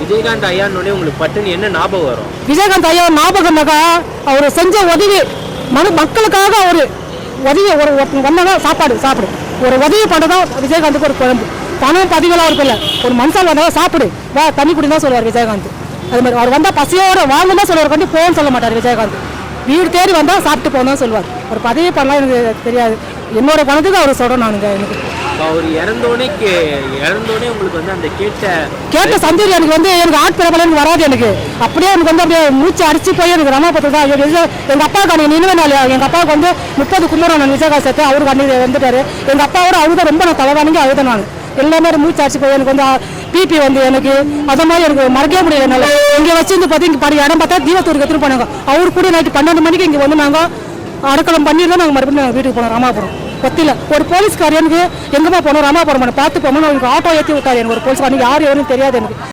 விஜயகாந்த் ஐயானோடனே உங்களுக்கு பட்டுன்னு என்ன ஞாபகம் வரும்? விஜயகாந்த் ஐயா ஞாபகம்னாக்கா அவர் செஞ்ச உதவி மக்களுக்காக ஒரு உதவி வந்தாங்க சாப்பாடு சாப்பிடு ஒரு உதவி பண்ணுறதா விஜயகாந்துக்கு ஒரு குழம்பு பணம் பதிவெல்லாம் இருக்குல்ல ஒரு மனுஷால் வந்தால் சாப்பிடு வா தண்ணி குடிதான் சொல்லுவார் விஜயகாந்த். அது மாதிரி அவர் வந்தால் பசியோட வாங்க தான் சொல்லுவார், கண்டி போன்னு சொல்ல மாட்டார் விஜயகாந்த். வீடு தேடி வந்தால் சாப்பிட்டு போகணும் சொல்லுவார். ஒரு பதவி பண்ணலாம் எனக்கு தெரியாது, என்னோட பணத்துக்கு அவர் சொல்கிறேன் நானுங்க. எனக்கு அவர் இறந்தோடனே உங்களுக்கு வந்து அந்த கேட்ட சந்தேரி எனக்கு ஆட் பிரபலம் எனக்கு வராது. எனக்கு அப்படியே எனக்கு அப்படியே மூச்சு அடிச்சு போய் எனக்கு ரமாபுரத்தில் தான் எங்கள் அப்பாவுக்கு அன்றைக்கி நினைவே நாள். எங்கள் அப்பாவுக்கு 30 கும்பரம் நான் விஜயகாந்த் சேர்த்து அவருக்கு அன்றைக்கி வந்துட்டார். எங்கள் அப்பாவோட அவரு ரொம்ப நான் தலைவானிங்க அழுத நான் எல்லாமே மூச்சு அடிச்சு போய் எனக்கு பிபி எனக்கு அதை மாதிரி எனக்கு மறக்கவே முடியல. என்னால் இங்கே வச்சு பார்த்து இடம் பார்த்தா தீபத்தூருக்கு எடுத்துன்னு போனாங்க. அவரு கூட நைட்டு 12 மணிக்கு இங்கே வந்து நாங்கள் அடக்கலம் பண்ணிட்டு நாங்கள் மறுபடியும் நாங்கள் வீட்டுக்கு போனோம். ராமாபுரம் கொத்தில ஒரு போலீஸ்கார் எனக்கு எங்கேமா போனோம் ராமாபுரம் பார்த்து போனோம். எனக்கு ஆட்டோ ஏற்றி விட்டார். எனக்கு ஒரு போலீஸ் யார் எவரும் தெரியாது எனக்கு.